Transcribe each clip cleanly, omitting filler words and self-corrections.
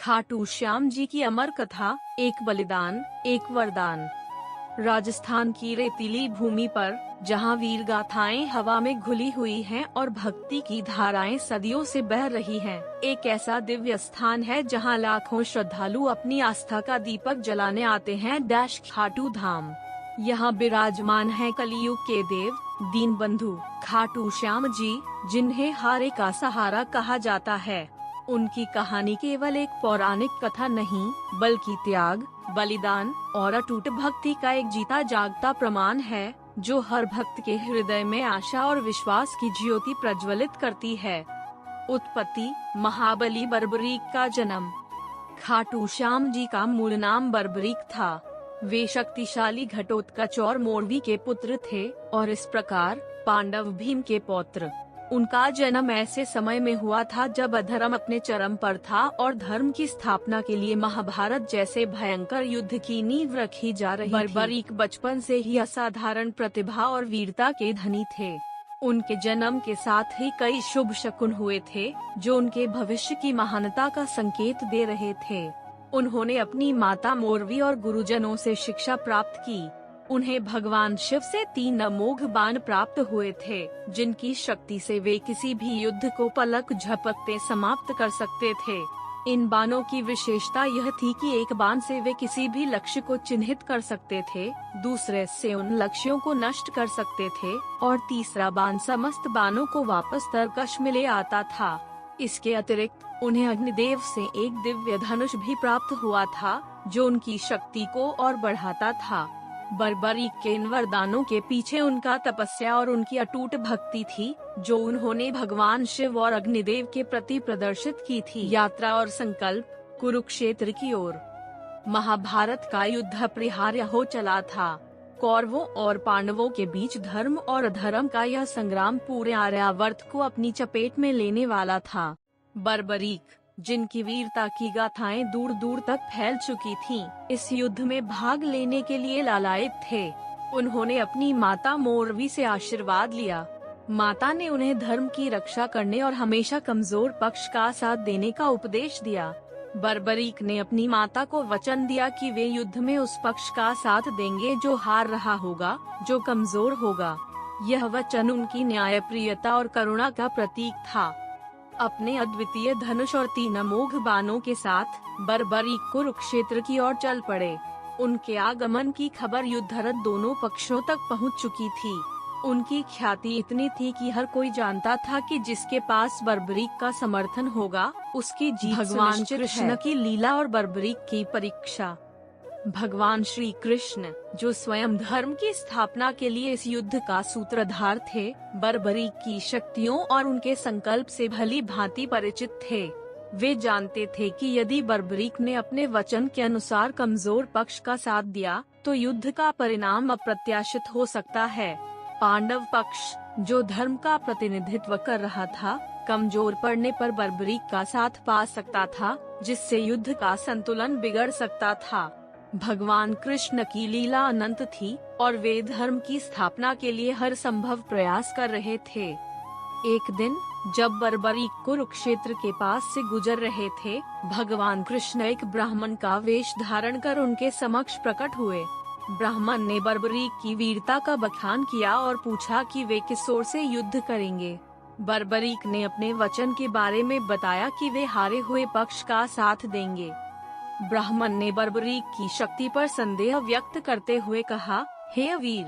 खाटू श्याम जी की अमर कथा, एक बलिदान एक वरदान। राजस्थान की रेतीली भूमि पर, जहां वीर गाथाएं हवा में घुली हुई हैं और भक्ति की धाराएं सदियों से बह रही हैं, एक ऐसा दिव्य स्थान है जहां लाखों श्रद्धालु अपनी आस्था का दीपक जलाने आते हैं। खाटू धाम। यहाँ विराजमान है कलियुग के देव, दीन बंधु खाटू श्याम जी, जिन्हें हारे का सहारा कहा जाता है। उनकी कहानी केवल एक पौराणिक कथा नहीं, बल्कि त्याग, बलिदान और अटूट भक्ति का एक जीता जागता प्रमाण है, जो हर भक्त के हृदय में आशा और विश्वास की ज्योति प्रज्वलित करती है। उत्पत्ति, महाबली बर्बरीक का जन्म। खाटू श्याम जी का मूल नाम बर्बरीक था। वे शक्तिशाली घटोत्कच और मोरवी के पुत्र थे और इस प्रकार पांडव भीम के पौत्र। उनका जन्म ऐसे समय में हुआ था जब अधर्म अपने चरम पर था और धर्म की स्थापना के लिए महाभारत जैसे भयंकर युद्ध की नींव रखी जा रही थी। बर्बरीक बचपन से ही असाधारण प्रतिभा और वीरता के धनी थे। उनके जन्म के साथ ही कई शुभ शकुन हुए थे, जो उनके भविष्य की महानता का संकेत दे रहे थे। उन्होंने अपनी माता मोरवी और गुरुजनों से शिक्षा प्राप्त की। उन्हें भगवान शिव से 3 अमोघ बाण प्राप्त हुए थे, जिनकी शक्ति से वे किसी भी युद्ध को पलक झपकते समाप्त कर सकते थे। इन बाणों की विशेषता यह थी कि एक बाण से वे किसी भी लक्ष्य को चिन्हित कर सकते थे, दूसरे से उन लक्ष्यों को नष्ट कर सकते थे और तीसरा बाण समस्त बाणों को वापस तरकश में ले आता था। इसके अतिरिक्त उन्हें अग्निदेव से एक दिव्य धनुष भी प्राप्त हुआ था, जो उनकी शक्ति को और बढ़ाता था। बर्बरीक के इन वरदानों के पीछे उनका तपस्या और उनकी अटूट भक्ति थी, जो उन्होंने भगवान शिव और अग्निदेव के प्रति प्रदर्शित की थी। यात्रा और संकल्प, कुरुक्षेत्र की ओर। महाभारत का युद्ध अपरिहार्य हो चला था। कौरवों और पांडवों के बीच धर्म और अधर्म का यह संग्राम पूरे आर्यावर्त को अपनी चपेट में लेने वाला था। बर्बरीक, जिनकी वीरता की गाथाएं दूर दूर तक फैल चुकी थीं, इस युद्ध में भाग लेने के लिए लालायित थे। उन्होंने अपनी माता मोरवी से आशीर्वाद लिया। माता ने उन्हें धर्म की रक्षा करने और हमेशा कमजोर पक्ष का साथ देने का उपदेश दिया। बर्बरीक ने अपनी माता को वचन दिया कि वे युद्ध में उस पक्ष का साथ देंगे जो हार रहा होगा, जो कमजोर होगा। यह वचन उनकी न्यायप्रियता और करुणा का प्रतीक था। अपने अद्वितीय धनुष और 3 अमोघ बाणों के साथ बर्बरीक कुरुक्षेत्र की ओर चल पड़े। उनके आगमन की खबर युद्धरत दोनों पक्षों तक पहुंच चुकी थी। उनकी ख्याति इतनी थी कि हर कोई जानता था कि जिसके पास बर्बरीक का समर्थन होगा, उसकी जीत। भगवान कृष्ण की लीला और बर्बरीक की परीक्षा। भगवान श्री कृष्ण, जो स्वयं धर्म की स्थापना के लिए इस युद्ध का सूत्रधार थे, बर्बरीक की शक्तियों और उनके संकल्प से भली भांति परिचित थे। वे जानते थे कि यदि बर्बरीक ने अपने वचन के अनुसार कमजोर पक्ष का साथ दिया, तो युद्ध का परिणाम अप्रत्याशित हो सकता है। पांडव पक्ष, जो धर्म का प्रतिनिधित्व कर रहा था, कमजोर पड़ने पर बर्बरीक का साथ पा सकता था, जिससे युद्ध का संतुलन बिगड़ सकता था। भगवान कृष्ण की लीला अनंत थी और वे धर्म की स्थापना के लिए हर संभव प्रयास कर रहे थे। एक दिन जब बर्बरीक कुरुक्षेत्र के पास से गुजर रहे थे, भगवान कृष्ण एक ब्राह्मण का वेश धारण कर उनके समक्ष प्रकट हुए। ब्राह्मण ने बर्बरीक की वीरता का बखान किया और पूछा कि वे किस ओर से युद्ध करेंगे। बर्बरीक ने अपने वचन के बारे में बताया कि वे हारे हुए पक्ष का साथ देंगे। ब्राह्मण ने बर्बरीक की शक्ति पर संदेह व्यक्त करते हुए कहा, हे वीर,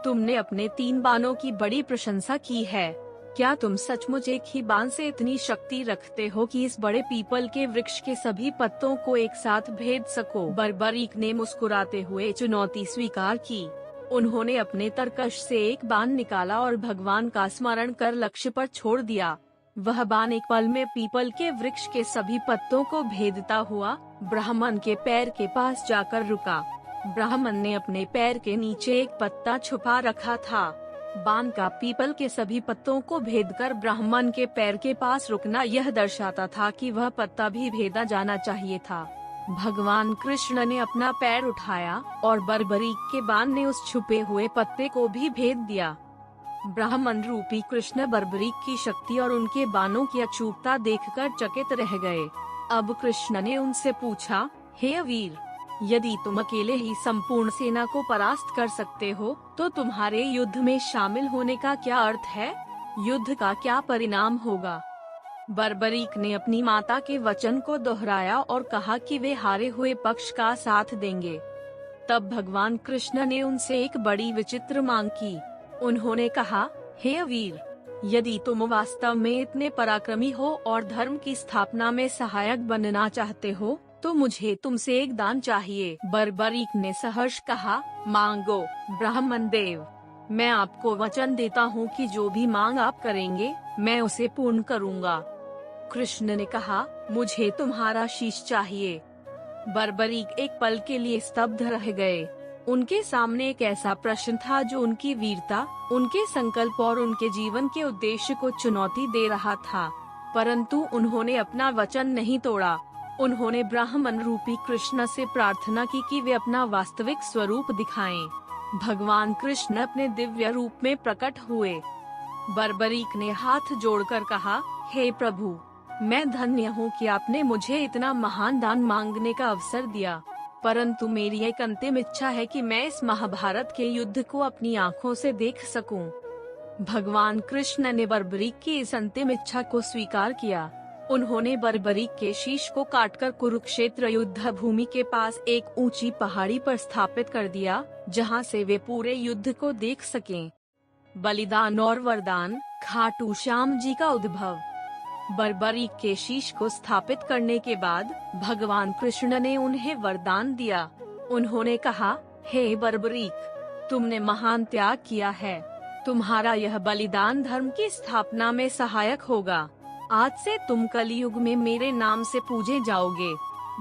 तुमने अपने 3 बाणों की बड़ी प्रशंसा की है। क्या तुम सचमुच एक ही बाण से इतनी शक्ति रखते हो कि इस बड़े पीपल के वृक्ष के सभी पत्तों को एक साथ भेद सको? बर्बरीक ने मुस्कुराते हुए चुनौती स्वीकार की। उन्होंने अपने तरकश से एक बाण निकाला और भगवान का स्मरण कर लक्ष्य पर छोड़ दिया। वह बाण एक पल में पीपल के वृक्ष के सभी पत्तों को भेदता हुआ ब्राह्मण के पैर के पास जाकर रुका। ब्राह्मण ने अपने पैर के नीचे एक पत्ता छुपा रखा था। बाण का पीपल के सभी पत्तों को भेदकर ब्राह्मण के पैर के पास रुकना यह दर्शाता था कि वह पत्ता भी भेदा जाना चाहिए था। भगवान कृष्ण ने अपना पैर उठाया और बर्बरीक के बाण ने उस छुपे हुए पत्ते को भी भेद दिया। ब्राह्मण रूपी कृष्ण बर्बरीक की शक्ति और उनके बाणों की अचूकता देखकर चकित रह गए। अब कृष्ण ने उनसे पूछा, हे वीर, यदि तुम अकेले ही संपूर्ण सेना को परास्त कर सकते हो, तो तुम्हारे युद्ध में शामिल होने का क्या अर्थ है? युद्ध का क्या परिणाम होगा? बर्बरीक ने अपनी माता के वचन को दोहराया और कहा कि वे हारे हुए पक्ष का साथ देंगे। तब भगवान कृष्ण ने उनसे एक बड़ी विचित्र मांग की। उन्होंने कहा, हे वीर, यदि तुम वास्तव में इतने पराक्रमी हो और धर्म की स्थापना में सहायक बनना चाहते हो, तो मुझे तुमसे एक दान चाहिए। बर्बरीक ने सहर्ष कहा, मांगो ब्राह्मण देव, मैं आपको वचन देता हूँ कि जो भी मांग आप करेंगे मैं उसे पूर्ण करूँगा। कृष्ण ने कहा, मुझे तुम्हारा शीश चाहिए। बर्बरीक एक पल के लिए स्तब्ध रह गए। उनके सामने एक ऐसा प्रश्न था जो उनकी वीरता, उनके संकल्प और उनके जीवन के उद्देश्य को चुनौती दे रहा था, परंतु उन्होंने अपना वचन नहीं तोड़ा। उन्होंने ब्राह्मण रूपी कृष्ण से प्रार्थना की कि वे अपना वास्तविक स्वरूप दिखाएं। भगवान कृष्ण अपने दिव्य रूप में प्रकट हुए। बर्बरीक ने हाथ जोड़कर कहा, हे प्रभु, मैं धन्य हूँ कि आपने मुझे इतना महान दान मांगने का अवसर दिया, परंतु मेरी एक अंतिम इच्छा है कि मैं इस महाभारत के युद्ध को अपनी आँखों से देख सकूं। भगवान कृष्ण ने बर्बरीक की इस अंतिम इच्छा को स्वीकार किया। उन्होंने बर्बरीक के शीश को काटकर कुरुक्षेत्र युद्ध भूमि के पास एक ऊंची पहाड़ी पर स्थापित कर दिया, जहां से वे पूरे युद्ध को देख सकें। बलिदान और वरदान, खाटू श्याम जी का उद्भव। बर्बरीक के शीश को स्थापित करने के बाद भगवान कृष्ण ने उन्हें वरदान दिया। उन्होंने कहा, हे बर्बरीक, तुमने महान त्याग किया है। तुम्हारा यह बलिदान धर्म की स्थापना में सहायक होगा। आज से तुम कलयुग में मेरे नाम से पूजे जाओगे।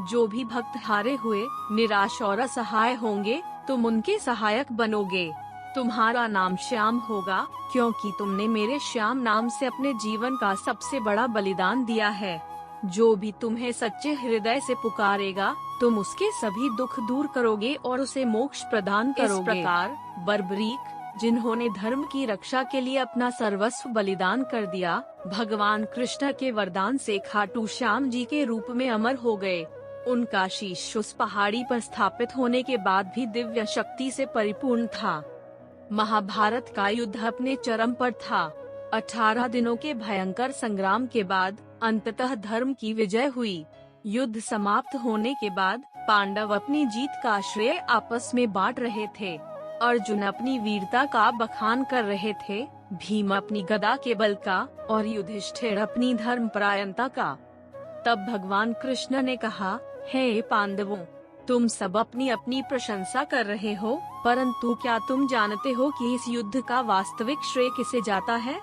जो भी भक्त हारे हुए, निराश और असहाय होंगे, तुम उनके सहायक बनोगे। तुम्हारा नाम श्याम होगा, क्योंकि तुमने मेरे श्याम नाम से अपने जीवन का सबसे बड़ा बलिदान दिया है। जो भी तुम्हें सच्चे हृदय से पुकारेगा, तुम उसके सभी दुख दूर करोगे और उसे मोक्ष प्रदान करोगे। इस प्रकार बर्बरीक, जिन्होंने धर्म की रक्षा के लिए अपना सर्वस्व बलिदान कर दिया, भगवान कृष्ण के वरदान से खाटू श्याम जी के रूप में अमर हो गए। उनका शीश उस पहाड़ी पर स्थापित होने के बाद भी दिव्य शक्ति से परिपूर्ण था। महाभारत का युद्ध अपने चरम पर था। 18 दिनों के भयंकर संग्राम के बाद अंततः धर्म की विजय हुई। युद्ध समाप्त होने के बाद पांडव अपनी जीत का श्रेय आपस में बांट रहे थे। अर्जुन अपनी वीरता का बखान कर रहे थे, भीम अपनी गदा के बल का और युधिष्ठिर अपनी धर्मपरायणता का। तब भगवान कृष्ण ने कहा, हे पांडवों, तुम सब अपनी अपनी प्रशंसा कर रहे हो, परंतु क्या तुम जानते हो कि इस युद्ध का वास्तविक श्रेय किसे जाता है?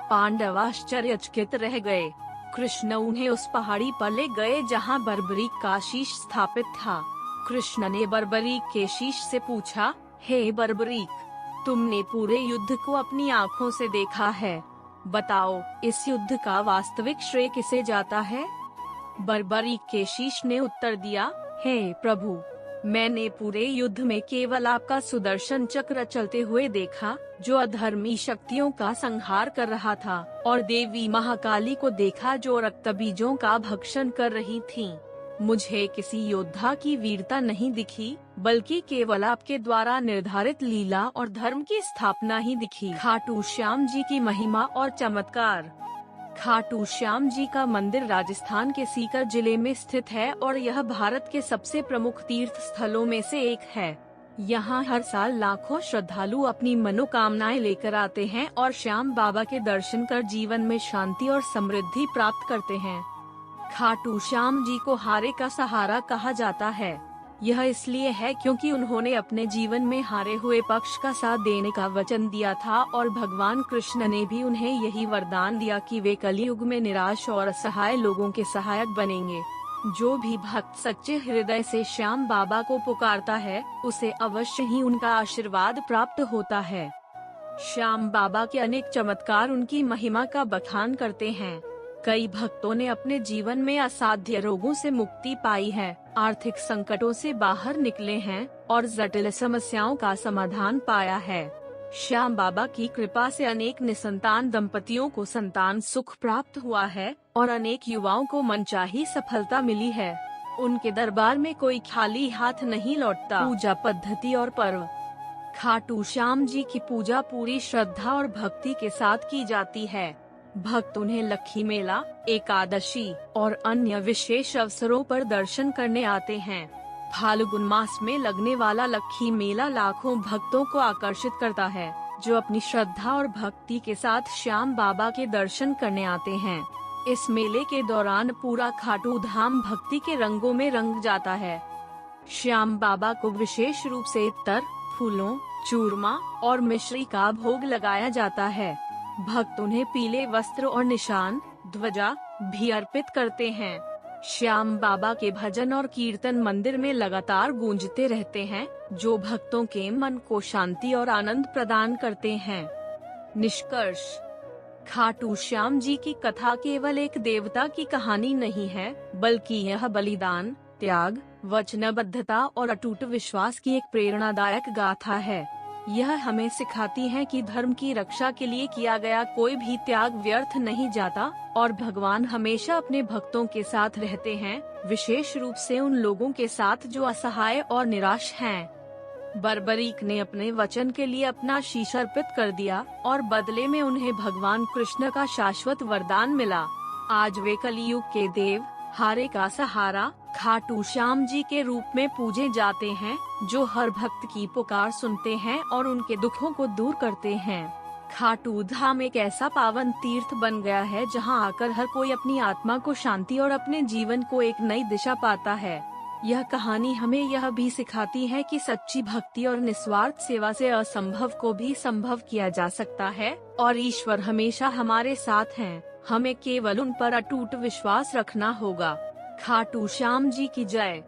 पांडव आश्चर्यचकित रह गए। कृष्ण उन्हें उस पहाड़ी पर ले गए जहां बर्बरीक का शीश स्थापित था। कृष्ण ने बर्बरीक के शीश से पूछा, हे बर्बरीक, तुमने पूरे युद्ध को अपनी आँखों से देखा है, बताओ इस युद्ध का वास्तविक श्रेय किसे जाता है? बर्बरीक के शीश ने उत्तर दिया, हे प्रभु, मैंने पूरे युद्ध में केवल आपका सुदर्शन चक्र चलते हुए देखा, जो अधर्मी शक्तियों का संहार कर रहा था, और देवी महाकाली को देखा जो रक्त बीजों का भक्षण कर रही थीं। मुझे किसी योद्धा की वीरता नहीं दिखी, बल्कि केवल आपके द्वारा निर्धारित लीला और धर्म की स्थापना ही दिखी। खाटू श्याम जी की महिमा और चमत्कार। खाटू श्याम जी का मंदिर राजस्थान के सीकर जिले में स्थित है और यह भारत के सबसे प्रमुख तीर्थ स्थलों में से एक है। यहाँ हर साल लाखों श्रद्धालु अपनी मनोकामनाएं लेकर आते हैं और श्याम बाबा के दर्शन कर जीवन में शांति और समृद्धि प्राप्त करते हैं। खाटू श्याम जी को हारे का सहारा कहा जाता है। यह इसलिए है क्योंकि उन्होंने अपने जीवन में हारे हुए पक्ष का साथ देने का वचन दिया था और भगवान कृष्ण ने भी उन्हें यही वरदान दिया कि वे कलयुग में निराश और असहाय लोगों के सहायक बनेंगे। जो भी भक्त सच्चे हृदय से श्याम बाबा को पुकारता है, उसे अवश्य ही उनका आशीर्वाद प्राप्त होता है। श्याम बाबा के अनेक चमत्कार उनकी महिमा का बखान करते हैं। कई भक्तों ने अपने जीवन में असाध्य रोगों से मुक्ति पाई है, आर्थिक संकटों से बाहर निकले हैं और जटिल समस्याओं का समाधान पाया है। श्याम बाबा की कृपा से अनेक निसंतान दंपतियों को संतान सुख प्राप्त हुआ है और अनेक युवाओं को मनचाही सफलता मिली है। उनके दरबार में कोई खाली हाथ नहीं लौटता। पूजा पद्धति और पर्व। खाटू श्याम जी की पूजा पूरी श्रद्धा और भक्ति के साथ की जाती है। भक्त उन्हें लक्खी मेला, एकादशी और अन्य विशेष अवसरों पर दर्शन करने आते हैं। फाल्गुन मास में लगने वाला लक्खी मेला लाखों भक्तों को आकर्षित करता है, जो अपनी श्रद्धा और भक्ति के साथ श्याम बाबा के दर्शन करने आते हैं। इस मेले के दौरान पूरा खाटू धाम भक्ति के रंगों में रंग जाता है। श्याम बाबा को विशेष रूप से इत्तर, फूलों, चूरमा और मिश्री का भोग लगाया जाता है। भक्त उन्हें पीले वस्त्र और निशान, ध्वजा भी अर्पित करते हैं। श्याम बाबा के भजन और कीर्तन मंदिर में लगातार गूंजते रहते हैं, जो भक्तों के मन को शांति और आनंद प्रदान करते हैं। निष्कर्ष। खाटू श्याम जी की कथा केवल एक देवता की कहानी नहीं है, बल्कि यह बलिदान, त्याग, वचनबद्धता और अटूट विश्वास की एक प्रेरणादायक गाथा है। यह हमें सिखाती है कि धर्म की रक्षा के लिए किया गया कोई भी त्याग व्यर्थ नहीं जाता और भगवान हमेशा अपने भक्तों के साथ रहते हैं, विशेष रूप से उन लोगों के साथ जो असहाय और निराश हैं। बर्बरीक ने अपने वचन के लिए अपना शीश अर्पित कर दिया और बदले में उन्हें भगवान कृष्ण का शाश्वत वरदान मिला। आज वे कलियुग के देव, हारे का सहारा, खाटू श्याम जी के रूप में पूजे जाते हैं, जो हर भक्त की पुकार सुनते हैं और उनके दुखों को दूर करते हैं। खाटू धाम एक ऐसा पावन तीर्थ बन गया है, जहां आकर हर कोई अपनी आत्मा को शांति और अपने जीवन को एक नई दिशा पाता है। यह कहानी हमें यह भी सिखाती है कि सच्ची भक्ति और निस्वार्थ सेवा से असंभव को भी संभव किया जा सकता है और ईश्वर हमेशा हमारे साथ हैं। हमें केवल उन पर अटूट विश्वास रखना होगा। खाटू श्याम जी की जय।